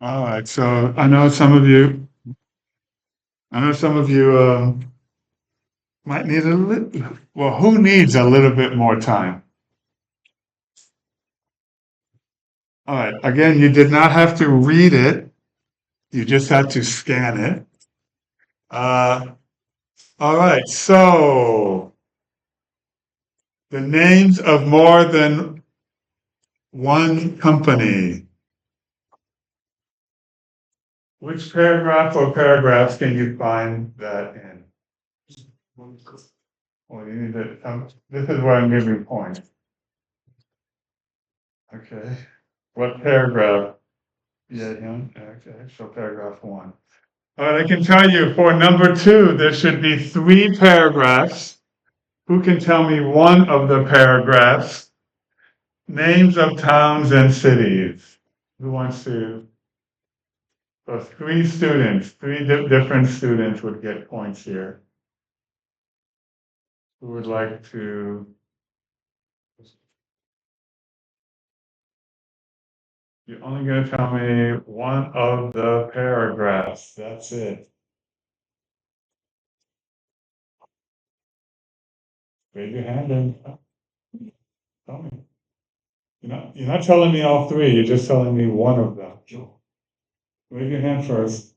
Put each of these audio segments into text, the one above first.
All right, so I know some of you might need a little, well, who needs a little bit more time? All right, again, you did not have to read it, you just had to scan it. Uh, all right, so the names of more than one company. Which paragraph or paragraphs can you find that in? Well, you need to, this is where I'm giving points. Okay, what paragraph? Yeah, him. Okay, so paragraph one. All right, I can tell you for number two, there should be three paragraphs. Who can tell me one of the paragraphs? Names of towns and cities. Who wants to? So three students, different students would get points here. Who would like to? You're only going to tell me one of the paragraphs. That's it. Raise your hand and tell me. You're not telling me all three. You're just telling me one of them. Raise your hand first.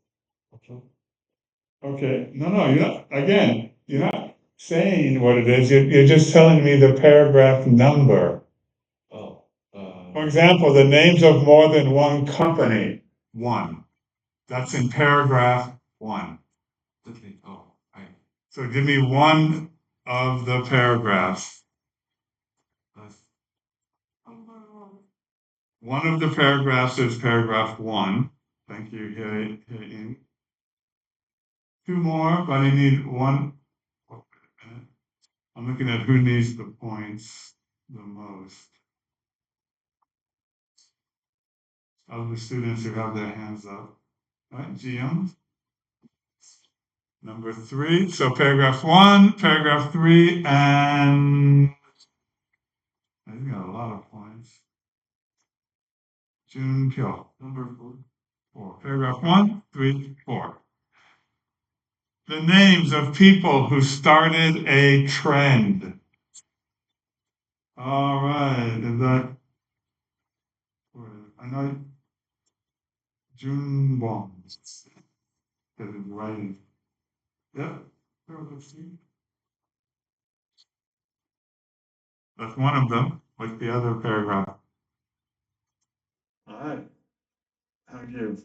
Okay. No. You're not. Again, you're not saying what it is. You're just telling me the paragraph number. Oh, For example, the names of more than one company. One. That's in paragraph one. okay. Oh, So give me one of the paragraphs. that's, One of the paragraphs is paragraph one. Thank you, Ian. Two more, but I need one. I'm looking at who needs the points the most. Of the students who have their hands up. All right, GM. Number three. So paragraph one, paragraph three, and I got a lot of points. June Pyo. number four. Four. Paragraph one, three, four. The names of people who started a trend. All right, is that? I know June Wong. Because it's writing. Yep. That's one of them. What's the other paragraph? All right. Thank you.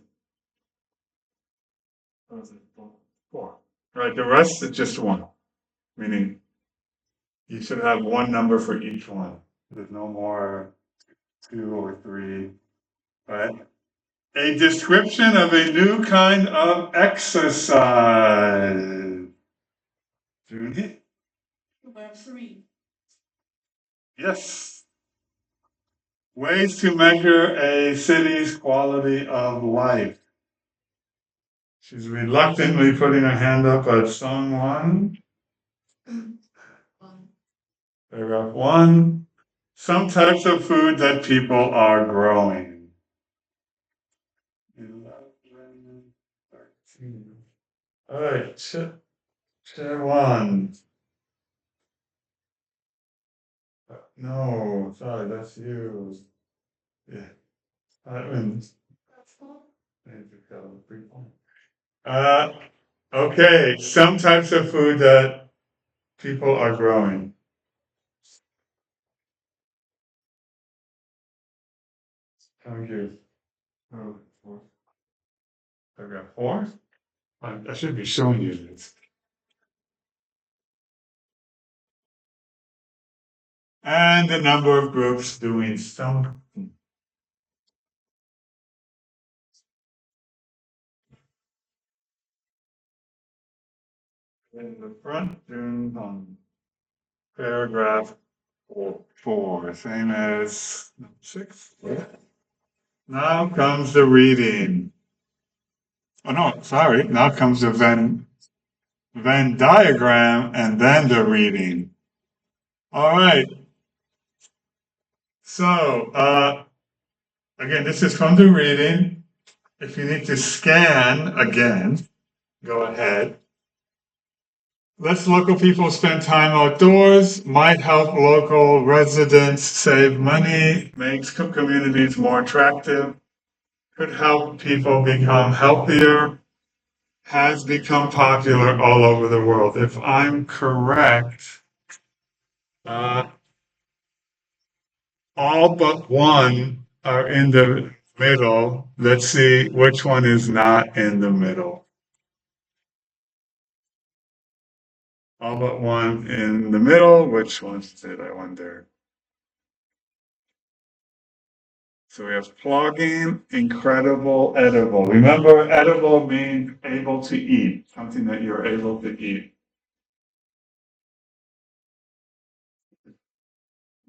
Four. Right, the rest is just one, meaning you should have one number for each one. There's no more two or three, right? A description of a new kind of exercise. Judy? Three. Yes. Ways to measure a city's quality of life. She's reluctantly putting her hand up at song one. Paragraph one. Some types of food that people are growing. 11, 13. All right, chair one. No, sorry, that's you. Yeah. I mean, uh, okay, some types of food that people are growing. Thank you. Oh, paragraph four? I should be showing you this. And the number of groups doing something. In the front, doing paragraph four, same as six. Now comes the reading. Oh no, sorry. Now comes the Venn diagram and then the reading. All right. So again, this is from the reading. If you need to scan again, go ahead. Lets local people spend time outdoors, might help local residents save money, makes communities more attractive, could help people become healthier, has become popular all over the world. If I'm correct, uh, all but one are in the middle. Let's see which one is not in the middle. All but one in the middle. Which one's it, I wonder? So we have plugging, incredible, edible. Remember, edible means able to eat, something that you're able to eat.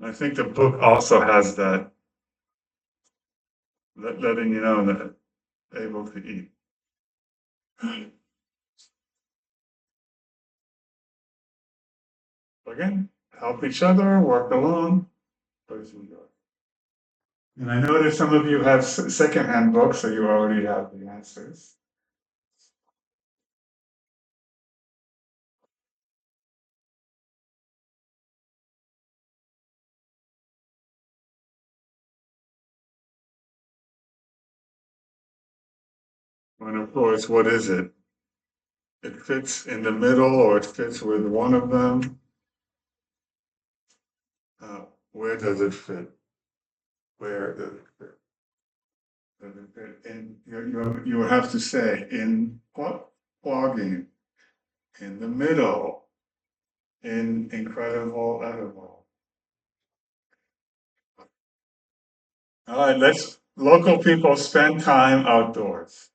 I think the book also has that, letting you know that able to eat. Again, help each other, work alone. And I noticed some of you have secondhand books, so you already have the answers. And of course, what is it? It fits in the middle or it fits with one of them. Where does it fit? Where does it fit? Does it fit in? You have to say in plugging, in the middle, in incredible edible. All right, let's local people spend time outdoors.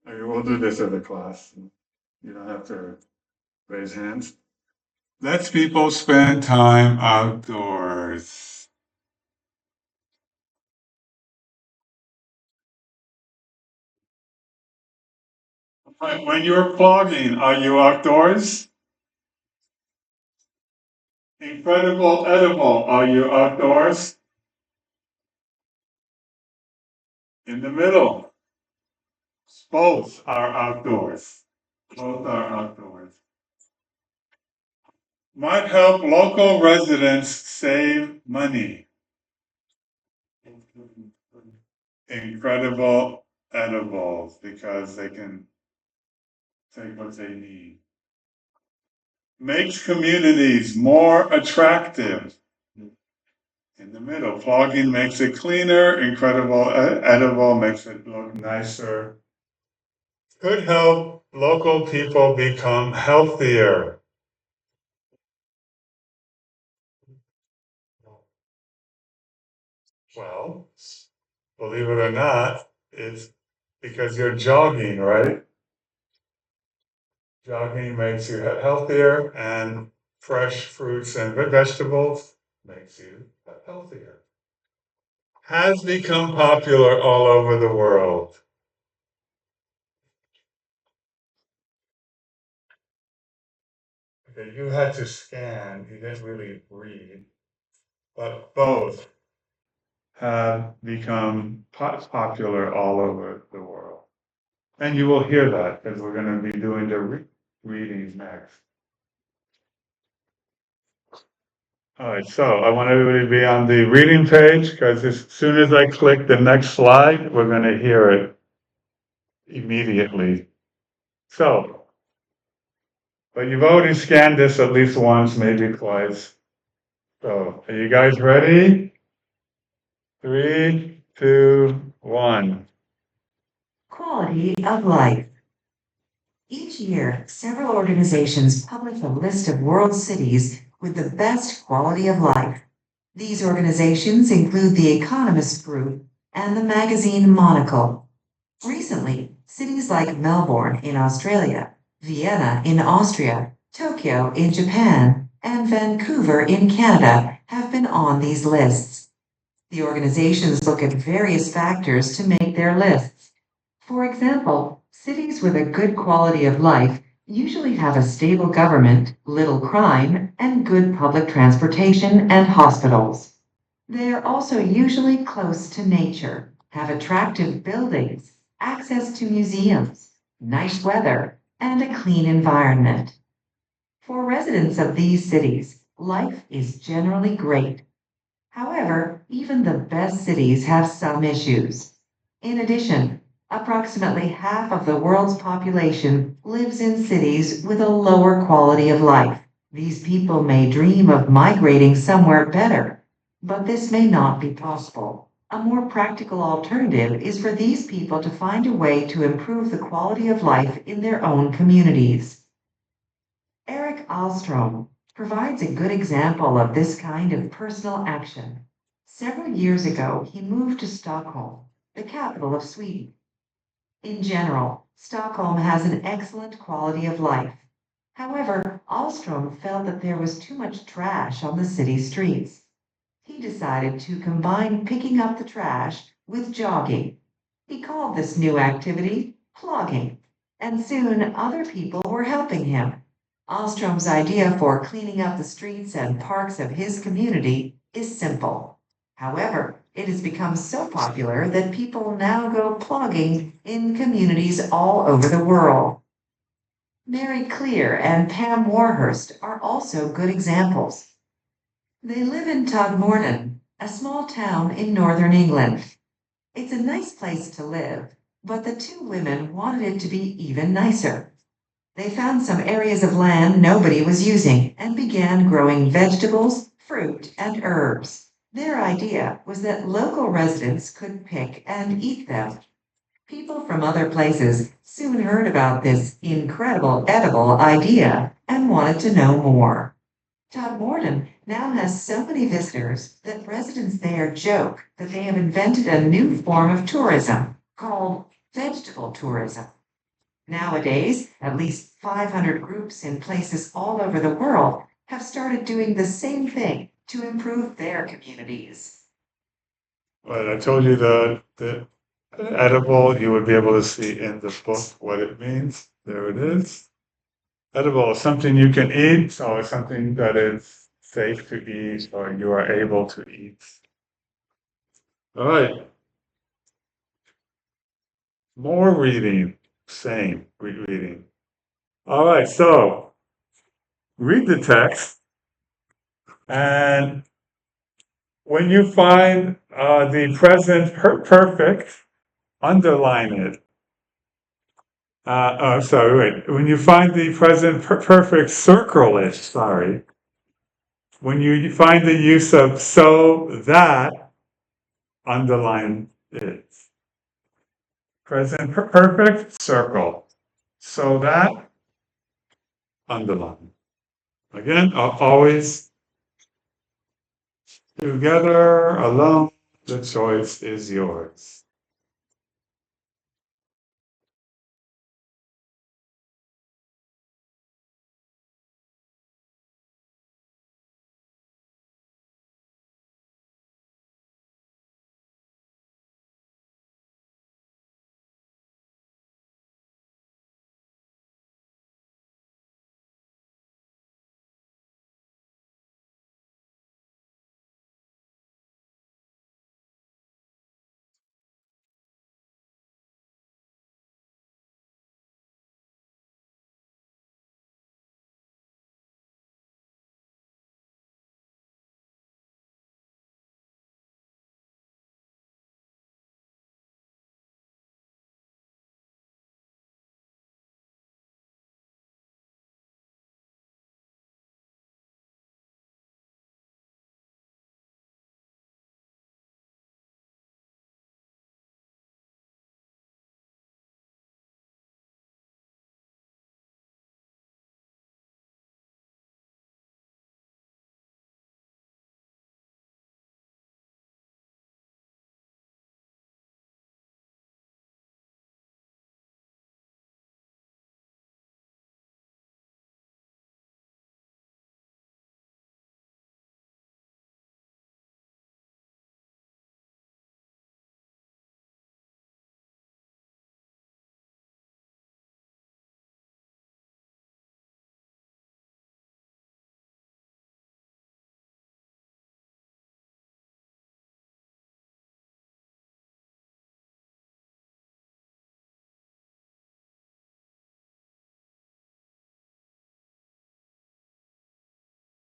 Okay, we'll do this as a class. You don't have to raise hands. Let's people spend time outdoors. When you're plugging, are you outdoors? Incredible edible, are you outdoors? In the middle. Both are outdoors. Both are outdoors. Might help local residents save money. Incredible edibles because they can take what they need. Makes communities more attractive. In the middle, plugging makes it cleaner, incredible edible makes it look nicer. Could help local people become healthier. Well, believe it or not, it's because you're jogging, right? Jogging makes you healthier, and fresh fruits and vegetables makes you healthier. Has become popular all over the world. Okay, you had to scan, you didn't really read, but both have become popular all over the world. And you will hear that because we're going to be doing the readings next. All right, so I want everybody to be on the reading page because as soon as I click the next slide, we're going to hear it immediately. So, but you've already scanned this at least once, maybe twice. So, are you guys ready? 3, 2, 1. Quality of life. Each year, several organizations publish a list of world cities with the best quality of life. These organizations include the Economist Group and the magazine Monocle. Recently, cities like Melbourne in Australia, Vienna in Austria, Tokyo in Japan, and Vancouver in Canada have been on these lists. The organizations look at various factors to make their lists. For example, cities with a good quality of life usually have a stable government, little crime, and good public transportation and hospitals. They are also usually close to nature, have attractive buildings, access to museums, nice weather, and a clean environment. For residents of these cities, life is generally great. However, even the best cities have some issues. In addition, approximately half of the world's population lives in cities with a lower quality of life. These people may dream of migrating somewhere better, but this may not be possible. A more practical alternative is for these people to find a way to improve the quality of life in their own communities. Eric Alstrom provides a good example of this kind of personal action. Several years ago, he moved to Stockholm, the capital of Sweden. In general, Stockholm has an excellent quality of life. However, Alstrom felt that there was too much trash on the city streets. He decided to combine picking up the trash with jogging. He called this new activity plogging, and soon other people were helping him. Alstrom's idea for cleaning up the streets and parks of his community is simple. However, it has become so popular that people now go plogging in communities all over the world. Mary Clear and Pam Warhurst are also good examples. They live in Todmorden, a small town in northern England. It's a nice place to live, but the two women wanted it to be even nicer. They found some areas of land nobody was using and began growing vegetables, fruit, and herbs. Their idea was that local residents could pick and eat them. People from other places soon heard about this incredible edible idea and wanted to know more. Todmorden now has so many visitors that residents there joke that they have invented a new form of tourism called vegetable tourism. Nowadays, at least 500 groups in places all over the world have started doing the same thing to improve their communities. But I told you the edible, you would be able to see in the book what it means. There it is. Edible is something you can eat, so it's something that is safe to eat or you are able to eat. All right, more reading, same reading. All right, so read the text, and when you find the present perfect, underline it. Sorry, wait. When you find the present perfect, circle it. Sorry. When you find the use of so that, underline it. Present perfect, circle. So that, underline. Again, always together, alone, the choice is yours.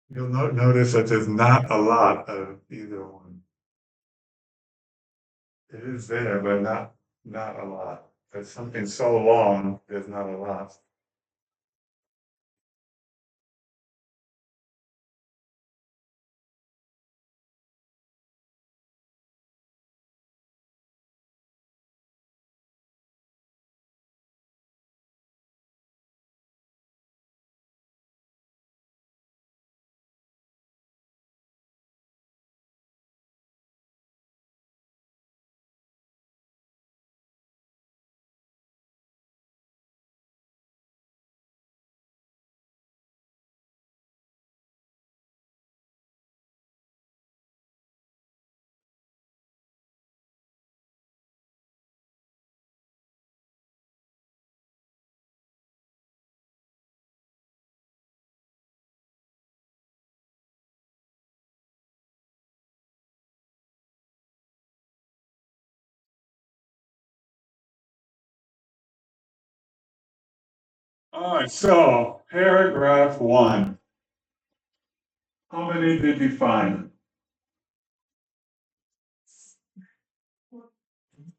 You'll notice that there's not a lot of either one. It is there, but not a lot. There's something so long, there's not a lot. All right, so paragraph 1. How many did you find?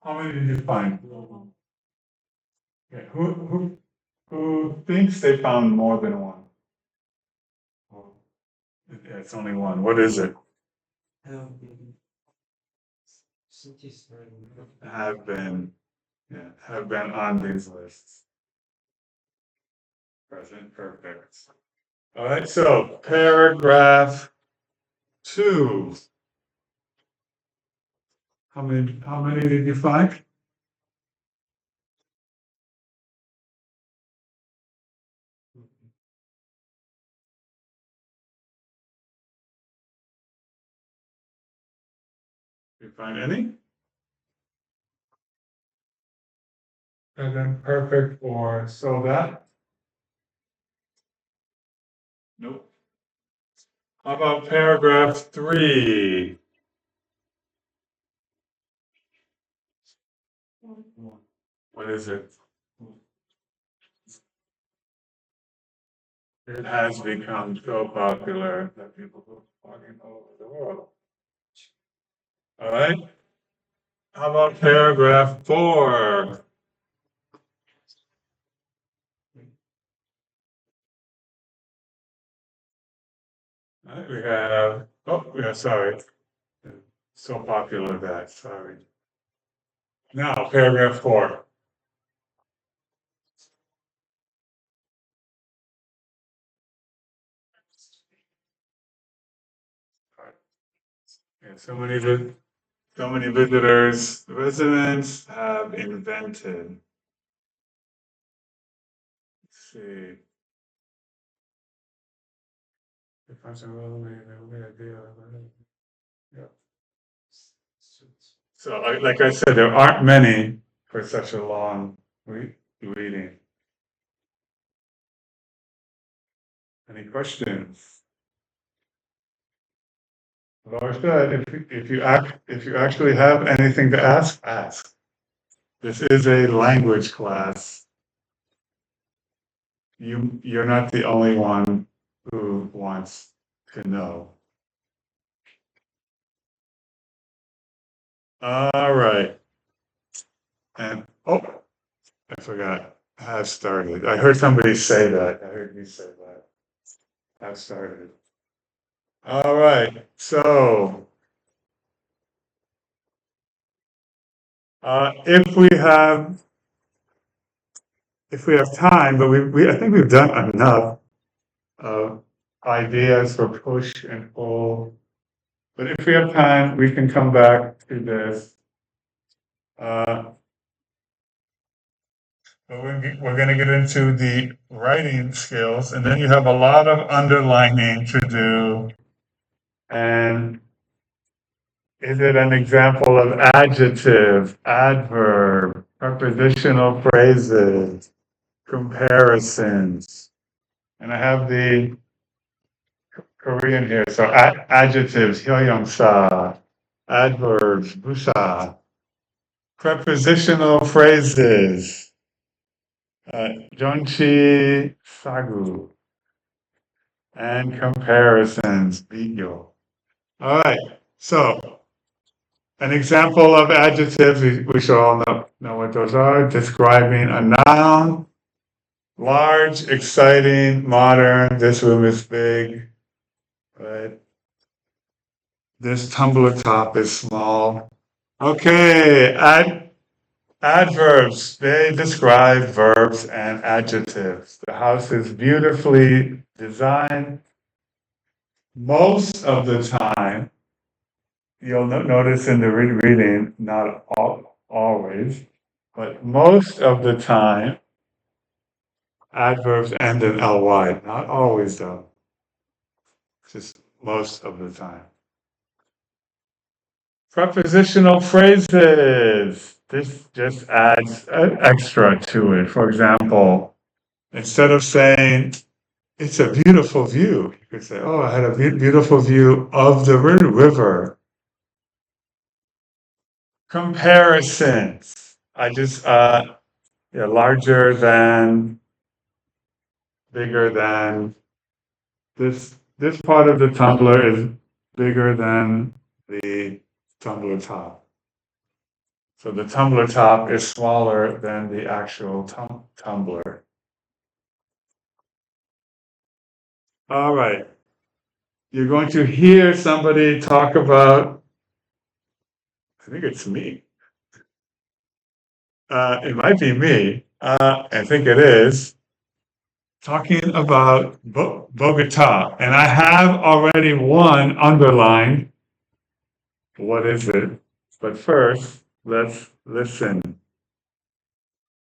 How many did you find? Okay, who thinks they found more than one? Yeah, it's only one. What is it? Have been, yeah, have been on these lists. Present perfect. All right, so paragraph 2. How many did you find? Did you find any? Present perfect or so that? Nope. How about paragraph 3? What is it? It has become so popular that people are talking all over the world. All right. How about paragraph 4? All right, we have, oh, yeah, sorry. So popular that, sorry. Now, paragraph 4. Yeah, so many visitors, residents have invented. Let's see. If I should really make a idea of it. Yeah. So, like I said, there aren't many for such a long reading. Any questions? Larsa, if you actually have anything to ask, ask. This is a language class. You're not the only one who wants to know. All right. And oh, I forgot. Have started. I heard somebody say that. I heard you say that. Have started. All right. So, if we have time, but I think we've done enough ideas for push and pull. But if we have time, we can come back to this. But we're going to get into the writing skills, and then you have a lot of underlining to do. And is it an example of adjective, adverb, prepositional phrases, comparisons? And I have the Korean here. So adjectives, hyoyongsha, adverbs, busa, prepositional phrases, jonchi, sagu, and comparisons. Beat you. All right. So, an example of adjectives, we should all know what those are. Describing a noun, large, exciting, modern. This room is big, right? This tumbler top is small. Okay, adverbs. They describe verbs and adjectives. The house is beautifully designed. Most of the time, you'll notice in the reading, not always, but most of the time, adverbs end in ly. Not always, though. Just most of the time. Prepositional phrases. This just adds an extra to it. For example, instead of saying, it's a beautiful view, you could say, oh, I had a beautiful view of the river. Comparisons. I just, larger than, bigger than. This part of the tumbler is bigger than the tumbler top. So the tumbler top is smaller than the actual tumbler. All right. You're going to hear somebody talk about, I think it's me. It might be me. I think it is. Talking about Bogota. And I have already one underlined. What is it? But first, let's listen.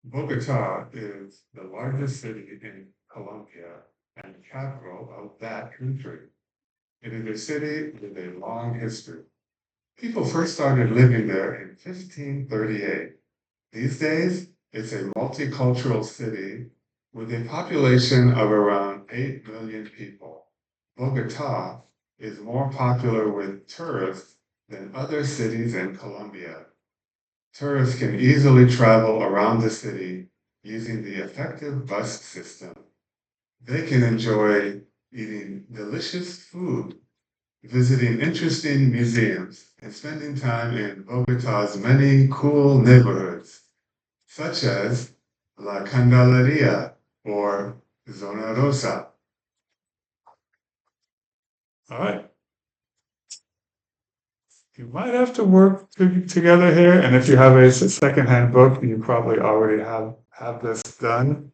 Bogota is the largest city in Colombia and the capital of that country. It is a city with a long history. People first started living there in 1538. These days, it's a multicultural city with a population of around 8 million people. Bogota is more popular with tourists than other cities in Colombia. Tourists can easily travel around the city using the effective bus system. They can enjoy eating delicious food, visiting interesting museums, and spending time in Bogota's many cool neighborhoods, such as La Candelaria or Zona Rosa. All right. You might have to work together here, and if you have a secondhand book, you probably already have this done.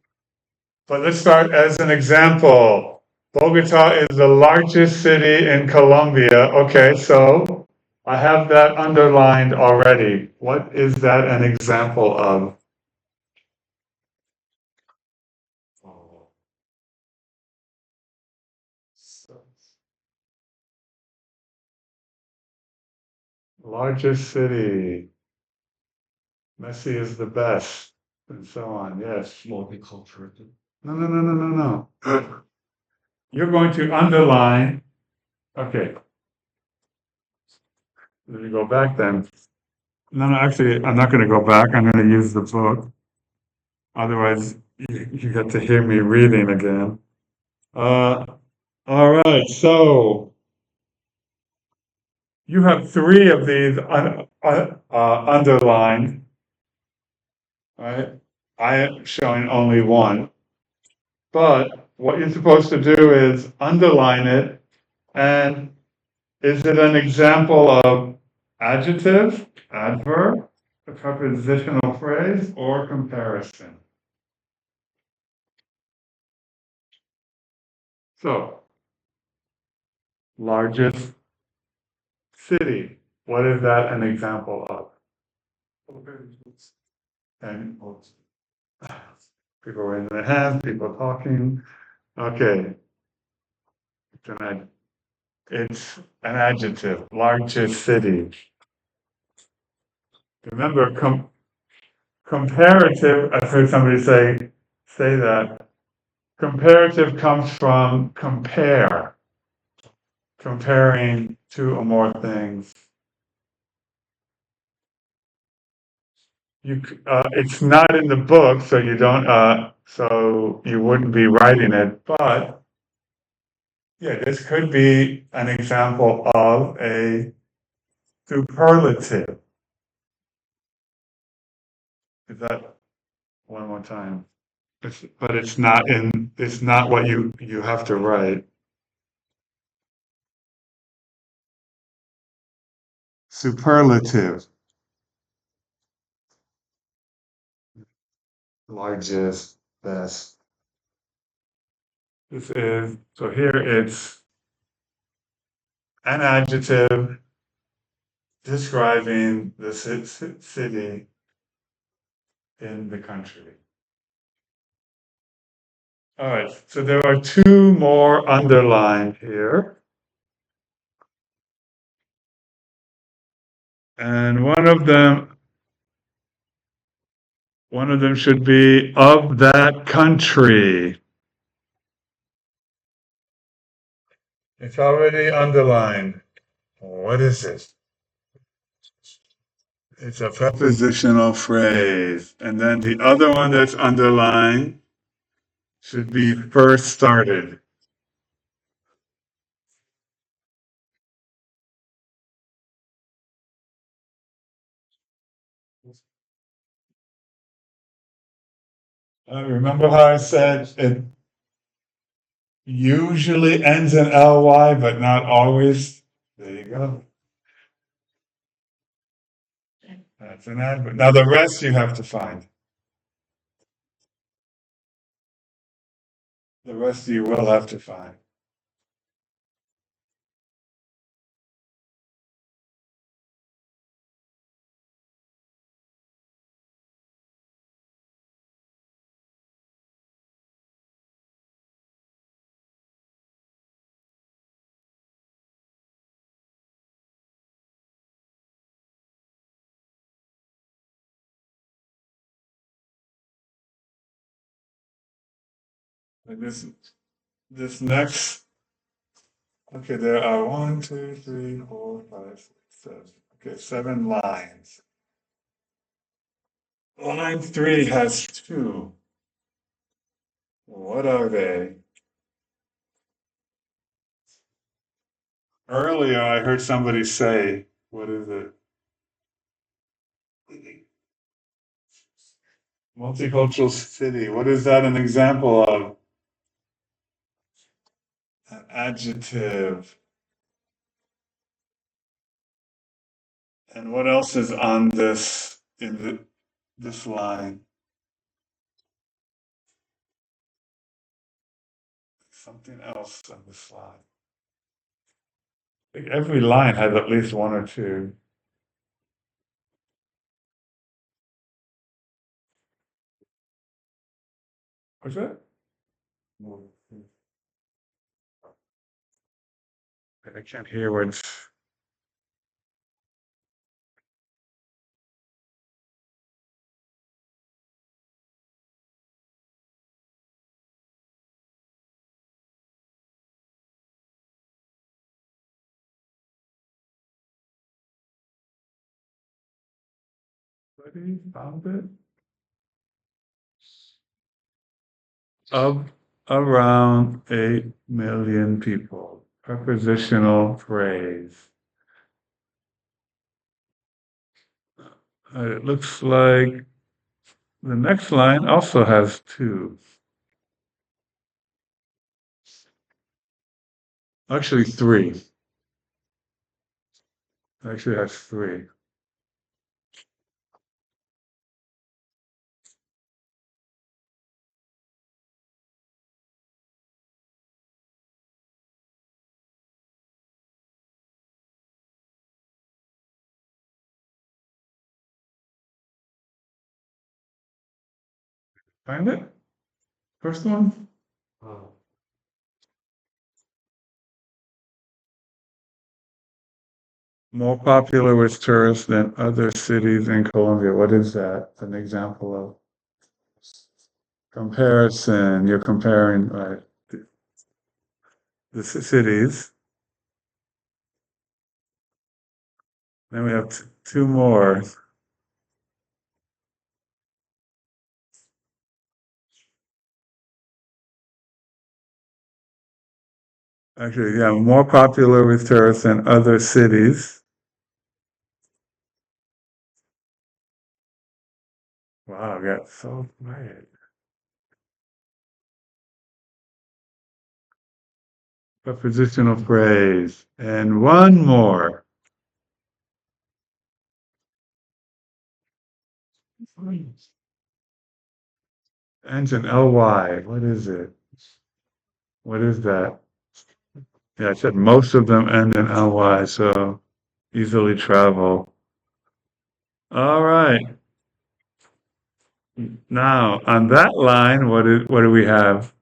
But let's start as an example. Bogota is the largest city in Colombia. Okay, so I have that underlined already. What is that an example of? Largest city. Messi is the best, and so on. Yes. Multicultural. No. You're going to underline. Okay. Let me go back then. No, actually, I'm not going to go back. I'm going to use the book. Otherwise, you get to hear me reading again. All right. So you have three of these underlined. Right? I am showing only one. But what you're supposed to do is underline it. And is it an example of adjective, adverb, a prepositional phrase, or comparison? So, largest city. What is that an example of? And people raising their hands, people talking. Okay. It's an adjective, largest city. Remember, comparative, I've heard somebody say that comparative comes from compare, comparing two or more things. It's not in the book, so you don't, so you wouldn't be writing it, but Yeah, this could be an example of a superlative. Is that one more time? But it's not it's not what you have to write. Superlative. Largest, best. So here it's an adjective describing the city in the country. All right, so there are two more underlined here. And one of them should be of that country. It's already underlined. What is it? It's a prepositional phrase. And then the other one that's underlined should be first started. Remember how I said it usually ends in ly, but not always? There you go. That's an adverb. Now the rest you have to find. The rest you will have to find. And this next, okay, there are 1, 2, 3, 4, 5, 6, 7. Okay, 7 lines. Line 3 has 2. What are they? Earlier, I heard somebody say, what is it? Multicultural city. What is that an example of? An adjective. And what else is on this line? Something else on this line. I think every line has at least one or two. What's that? I can't hear what's. Somebody found it? Of around 8 million people. Prepositional phrase. It looks like the next line also has two. Actually, three. Actually, has three. Find it? First one? Oh. More popular with tourists than other cities in Colombia. What is that? An example of comparison. You're comparing the cities. Then we have two more. Actually, yeah, more popular with tourists than other cities. Wow, I got so quiet. Prepositional phrase. And one more. Ends in ly. What is it? What is that? Yeah, I said most of them end in ly, so easily travel. All right. Now, on that line, what do we have?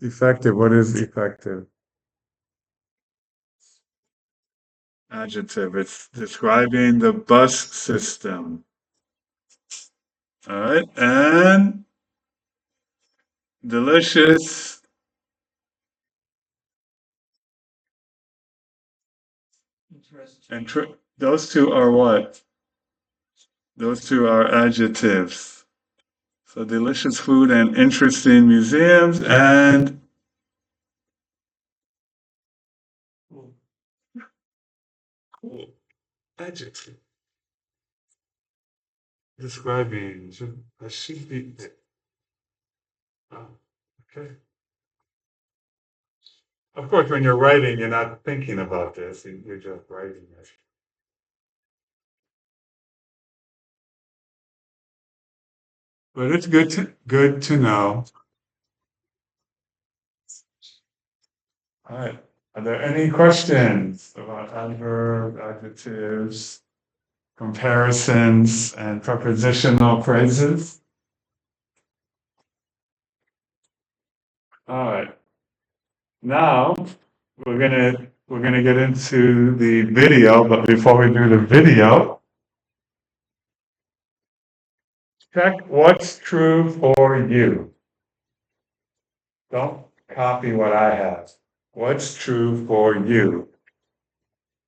Effective. What is effective? Adjective. It's describing the bus system. All right. And delicious. Interesting. And those two are what? Those two are adjectives. So delicious food and interesting museums and Cool. Cool. Adjective. describing. I should be. Oh, okay. Of course, when you're writing, you're not thinking about this. You're just writing it. But it's good to know. All right. Are there any questions about adverb, adjectives, comparisons, and prepositional phrases? All right. Now we're gonna get into the video, but before we do the video, check what's true for you. Don't copy what I have. What's true for you?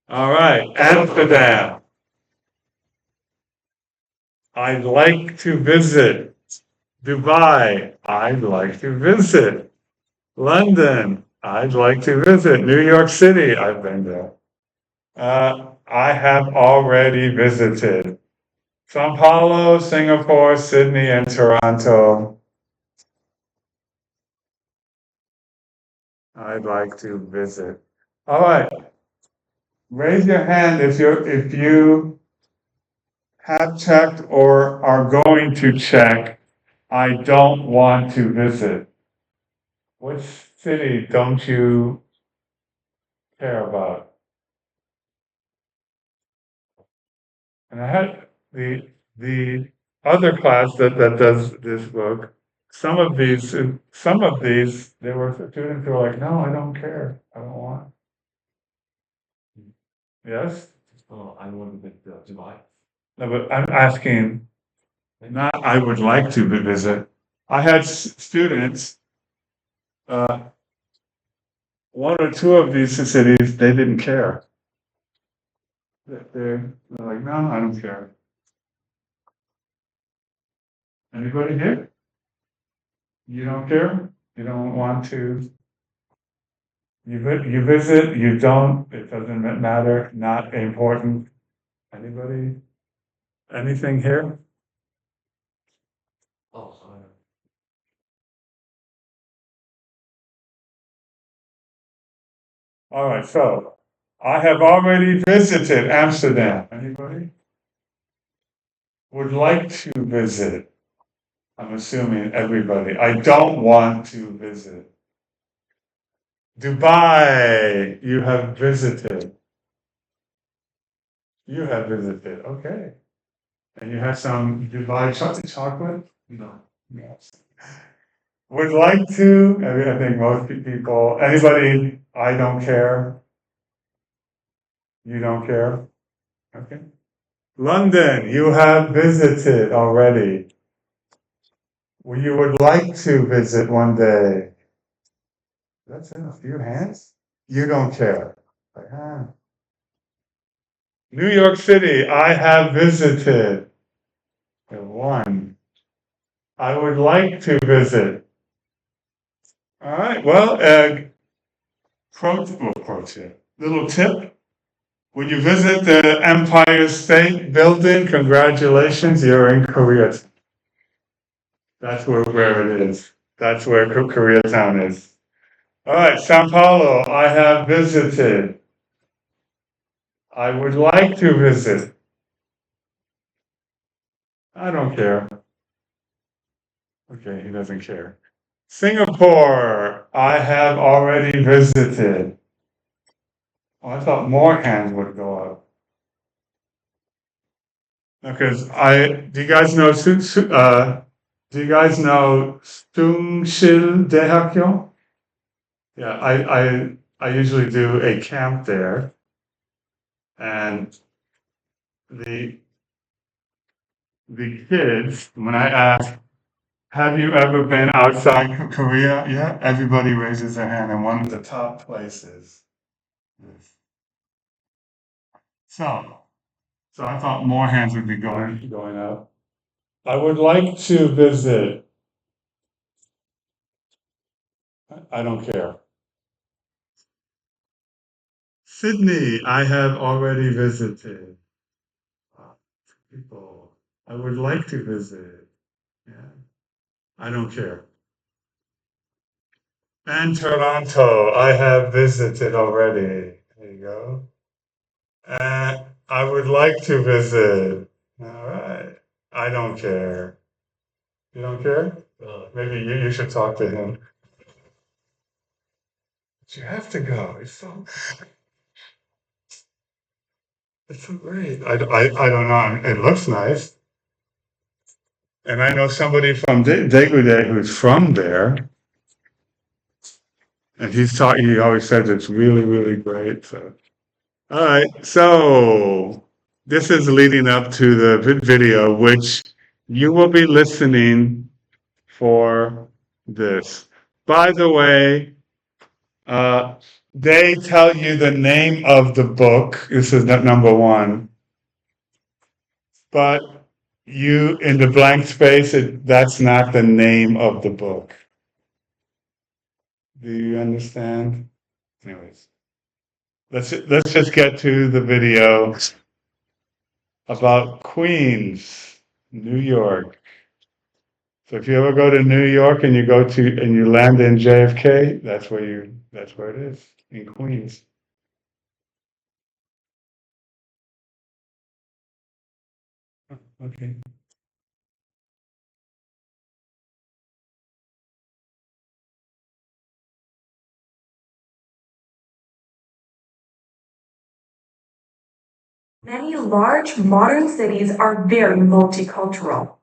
All right, Amsterdam. I'd like to visit. Dubai. I'd like to visit. London. I'd like to visit. New York City. I've been there. I have already visited. Sao Paulo, Singapore, Sydney, and Toronto. I'd like to visit. All right. Raise your hand if you have checked or are going to check. I don't want to visit. Which city don't you care about? And I had the other class that does this book. Some of these, there were students who were like, "No, I don't care. I don't want." Yes. Oh, I want to visit Dubai. No, but I'm asking. Not. I would like to visit. I had students. Uh, one or two of these cities, they didn't care. They're like, "No, I don't care." Anybody here? You don't care? You don't want to? You visit, you don't, it doesn't matter, not important. Anybody? Anything here? Oh, All right, so I have already visited Amsterdam. Anybody? Would like to visit. I'm assuming everybody. I don't want to visit. Dubai, you have visited. You have visited, okay. And you had some Dubai chocolate? no. Yes. Would like to, I think most people, anybody, I don't care. You don't care? Okay. London, you have visited already. Well, you would like to visit one day. That's in a few hands. You don't care. Like, ah. New York City, I have visited. One. I would like to visit. All right, well, pro tip, little tip. When you visit the Empire State Building, congratulations, you're in Korea. That's where it is. That's where Koreatown is. All right, Sao Paulo, I have visited. I would like to visit. I don't care. Okay, he doesn't care. Singapore, I have already visited. Oh, I thought more hands would go up. Because do you guys know, do you guys know Sungsil Daehakyo? Yeah, I usually do a camp there. And the, the kids, when I ask, have you ever been outside Korea? Yeah, everybody raises their hand, and one of the top places is. So, so I thought more hands would be going up. I would like to visit. I don't care. Sydney, I have already visited. People, I would like to visit. Yeah, I don't care. And Toronto, I have visited already. There you go. And I would like to visit. All right. I don't care. You don't care? Maybe you should talk to him. But you have to go. It's so great. I don't know. It looks nice. And I know somebody from Daegu who's from there. And he always says it's really, really great. So, all right. So this is leading up to the video, which you will be listening for this. By the way, uh, they tell you the name of the book. This is number one. But you, in the blank space, that's not the name of the book. Do you understand? Anyways, let's just get to the video about Queens, New York. So if you ever go to New York and you land in JFK, that's where it is, in Queens. Okay. Many large modern cities are very multicultural.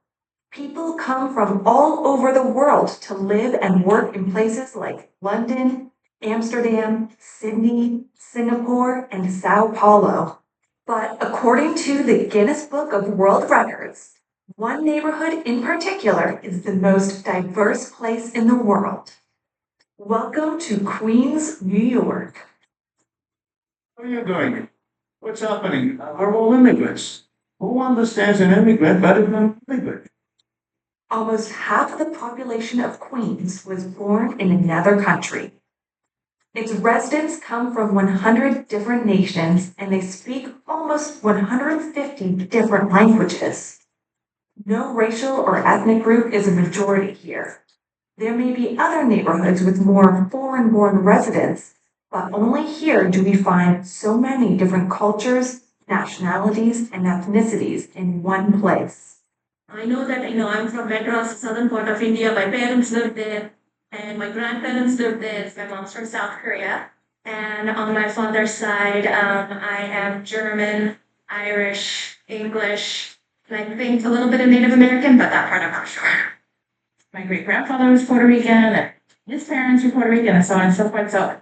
People come from all over the world to live and work in places like London, Amsterdam, Sydney, Singapore, and Sao Paulo. But according to the Guinness Book of World Records, one neighborhood in particular is the most diverse place in the world. Welcome to Queens, New York. What are you doing? What's happening? We're all immigrants. Who understands an immigrant better than an immigrant? Almost half the population of Queens was born in another country. Its residents come from 100 different nations and they speak almost 150 different languages. No racial or ethnic group is a majority here. There may be other neighborhoods with more foreign-born residents, but only here do we find so many different cultures, nationalities, and ethnicities in one place. I know that, I'm from Madras, the southern part of India. My parents lived there, and my grandparents lived there. My mom's from South Korea. And on my father's side, I am German, Irish, English, and I think a little bit of Native American, but that part I'm not sure. My great grandfather was Puerto Rican, and his parents were Puerto Rican, and so on and so forth. So,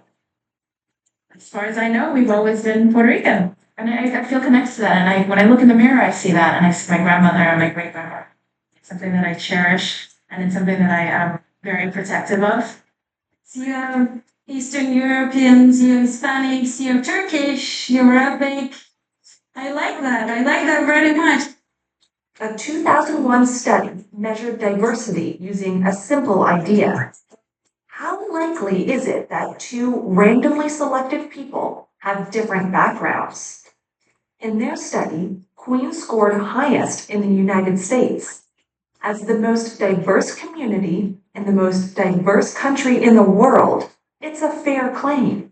as far as I know, we've always been Puerto Rican. And I feel connected to that. And when I look in the mirror, I see that. And I see my grandmother and my great grandmother. It's something that I cherish. And it's something that I am very protective of. So you have Eastern Europeans, you have Hispanics, you have Turkish, you have Arabic. I like that. I like that very much. A 2001 study measured diversity using a simple idea. How likely is it that two randomly selected people have different backgrounds? In their study, Queens scored highest in the United States. As the most diverse community and the most diverse country in the world, it's a fair claim.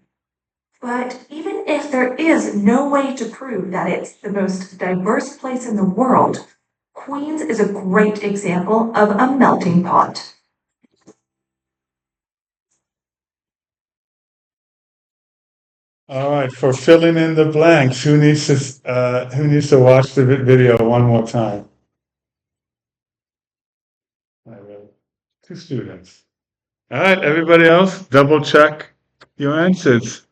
But even if there is no way to prove that it's the most diverse place in the world, Queens is a great example of a melting pot. All right, for filling in the blanks, who needs to watch the video one more time? I will. Two students. All right, everybody else, double check your answers.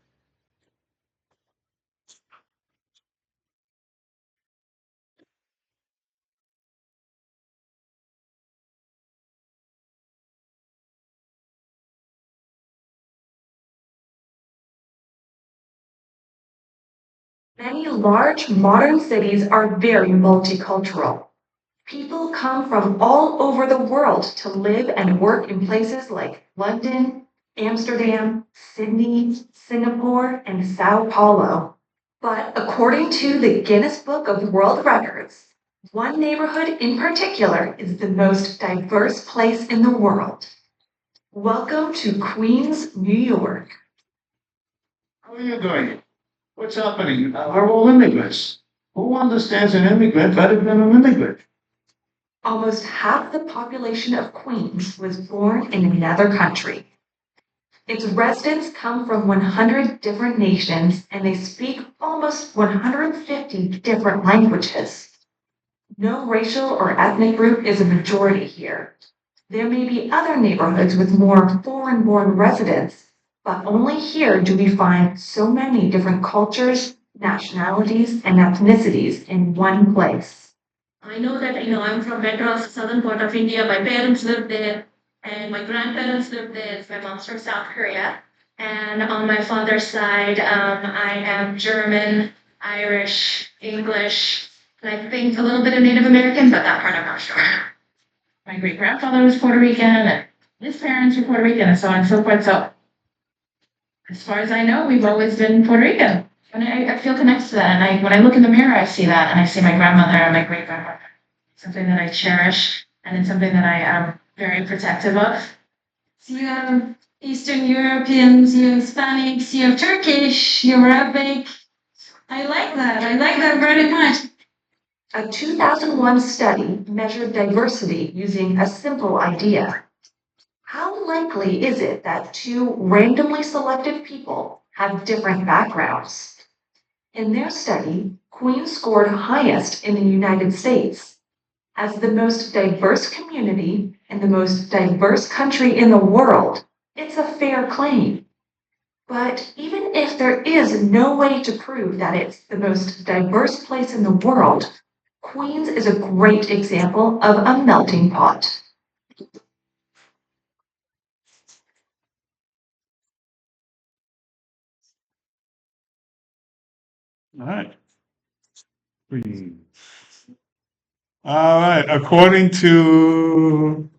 Many large modern cities are very multicultural. People come from all over the world to live and work in places like London, Amsterdam, Sydney, Singapore, and Sao Paulo. But according to the Guinness Book of World Records, one neighborhood in particular is the most diverse place in the world. Welcome to Queens, New York. How are you doing? What's happening? We're all immigrants. Who understands an immigrant better than an immigrant? Almost half the population of Queens was born in another country. Its residents come from 100 different nations and they speak almost 150 different languages. No racial or ethnic group is a majority here. There may be other neighborhoods with more foreign-born residents, but only here do we find so many different cultures, nationalities, and ethnicities in one place. I know that, I'm from Madras, southern part of India. My parents lived there, and my grandparents lived there. My mom's from South Korea. And on my father's side, I am German, Irish, English, and I think a little bit of Native American, but that part I'm not sure. My great grandfather was Puerto Rican, and his parents were Puerto Rican, and so on and so forth. So, as far as I know, we've always been Puerto Rican. And I feel connected to that. And when I look in the mirror, I see that. And I see my grandmother and my great grandmother. Something that I cherish. And it's something that I am very protective of. So you have Eastern Europeans, you have Hispanics, you have Turkish, you have Arabic. I like that. I like that very much. A 2001 study measured diversity using a simple idea. How likely is it that two randomly selected people have different backgrounds? In their study, Queens scored highest in the United States. As the most diverse community and the most diverse country in the world, it's a fair claim. But even if there is no way to prove that it's the most diverse place in the world, Queens is a great example of a melting pot. All right. Queens. All right, according to,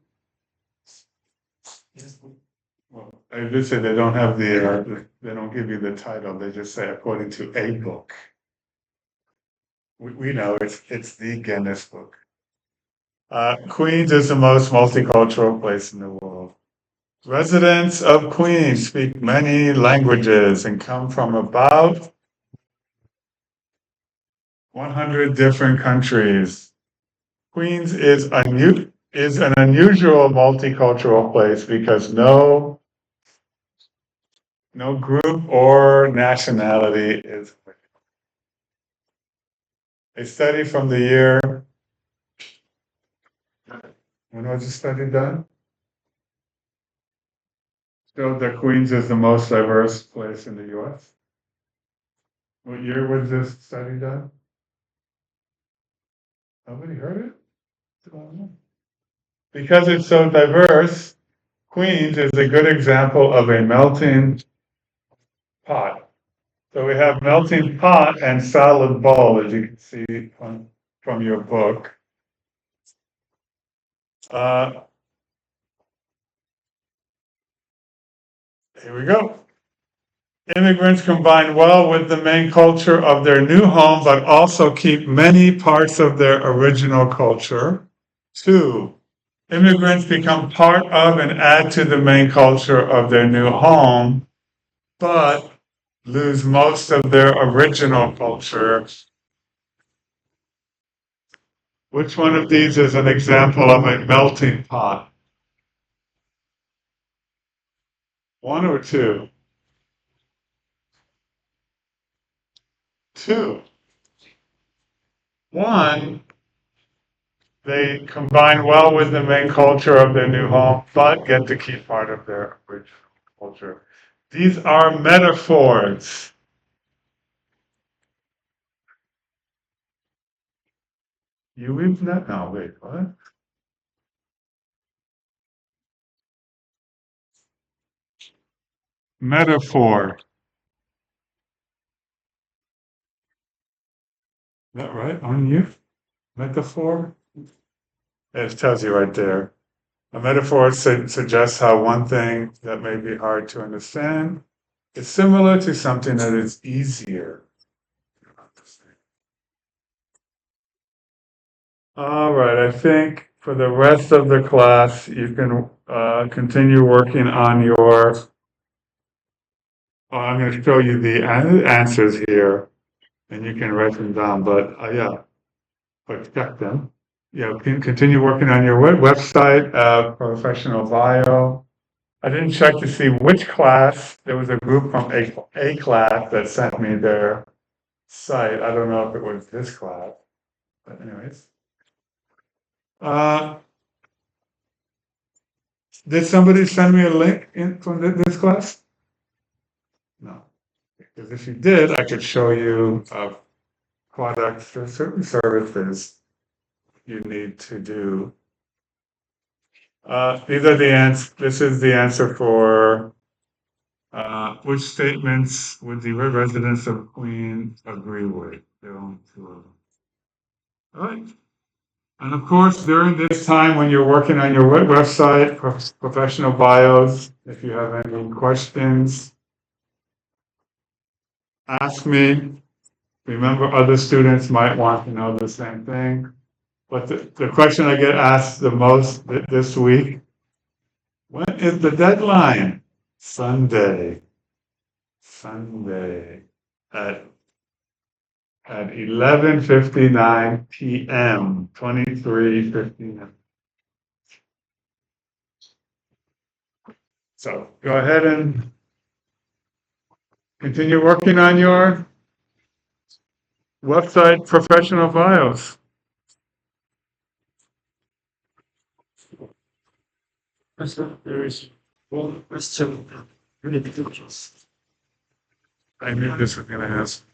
well, I did say they don't have they don't give you the title, they just say according to a book. We know it's the Guinness Book. Queens is the most multicultural place in the world. Residents of Queens speak many languages and come from about 100 different countries. Queens is an unusual multicultural place because no group or nationality is. A study from the year. When was the study done? Showed that Queens is the most diverse place in the U.S. What year was this study done? Nobody heard it? Because it's so diverse, Queens is a good example of a melting pot. So we have melting pot and salad bowl, as you can see from your book. Here we go. Immigrants combine well with the main culture of their new home, but also keep many parts of their original culture. 2. Immigrants become part of and add to the main culture of their new home, but lose most of their original culture. Which one of these is an example of a melting pot? 1 or 2? 2. 1, they combine well with the main culture of their new home, but get to keep part of their original culture. These are metaphors. You read that? No, wait, what? Metaphor. Is that right? On you? Metaphor? It tells you right there. A metaphor suggests how one thing that may be hard to understand is similar to something that is easier. All right, I think for the rest of the class, you can continue working on your. I'm going to show you the answers here, and you can write them down. But yeah, but check them. Yeah, continue working on your website, professional bio. I didn't check to see which class. There was a group from a class that sent me their site. I don't know if it was this class, but anyways. Did somebody send me a link from this class? No. Because if you did, I could show you products or certain services you need to do. These are the answers. This is the answer for which statements would the residents of Queen agree with? There are only 2 of them. All right. And of course, during this time when you're working on your website, professional bios, if you have any questions, ask me. Remember, other students might want to know the same thing. But the question I get asked the most this week, when is the deadline? Sunday. Sunday at 11:59 p.m. 23:59. So go ahead and continue working on your website professional bios. There is one question related to this. I knew this was going to happen.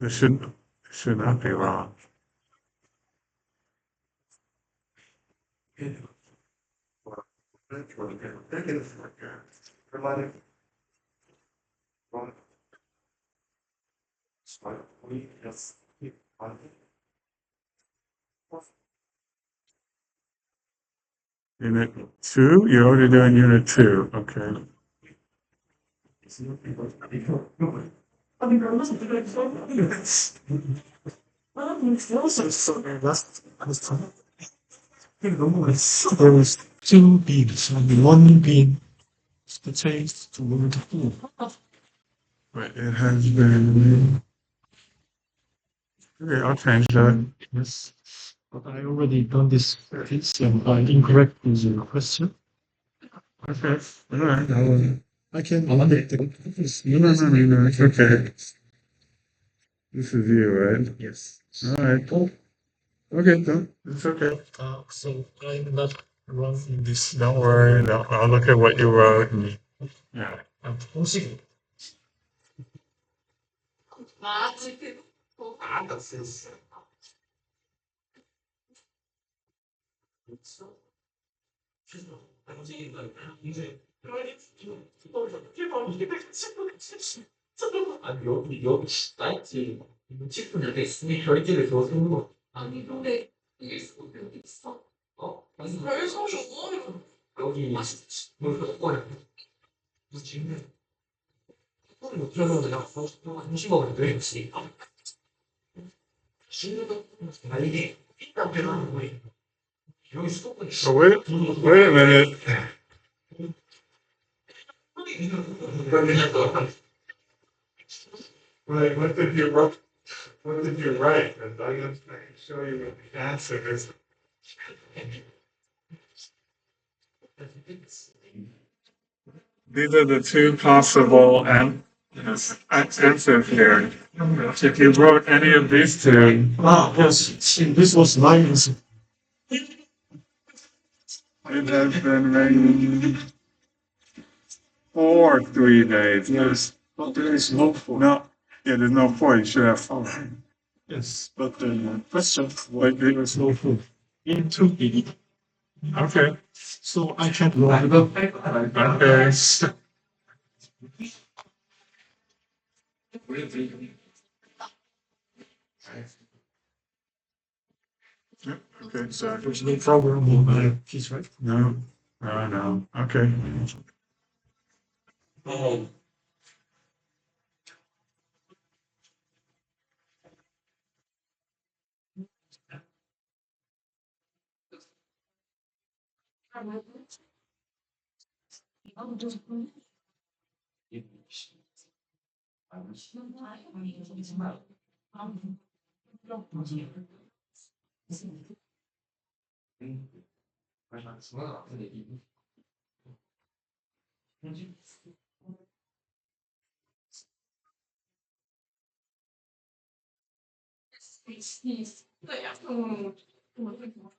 This should not be wrong. Unit 2? You're already doing Unit 2. Okay. There was 2 beans, and 1 bean the taste to move to Right, it has been. Okay, I'll change that. yes. But I already done this piece and I'm incorrect with your question. Okay. All right. I can amend the question. No, it's okay. This is you, right? Yes. All right. Okay, no, it's okay. So I'm not wrong in this. Don't worry. No, I'll look at what you wrote. And, yeah. I'm also 아니 여기 사이트 이거 찍고 나가 있으니 결제를 더 쓰는 거 아니 너네 이게 있어 여기 있어 여기 뭐 거야. 지금 그러면 그냥 음식 먹으면 돼. 이게 일단 배가는 거예요. 여기 수도권이 So wait a minute. Wait, what did you write? What did you write? And I can show you what the answer is. These are the two possible answers here. If you wrote any of these two, Ah, yes, see, this was my answer. it has been raining for 3 days. Yes, but there is no for. No, yeah, there's no for. You should have for. Yes, but the question was there is no for. In 2B. Okay. So I can write it up. Okay. Yep, okay, so There's no problem with my piece, right? no, no, okay. 어,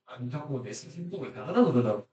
안 하고 내 스스로 나가다 그러더라고.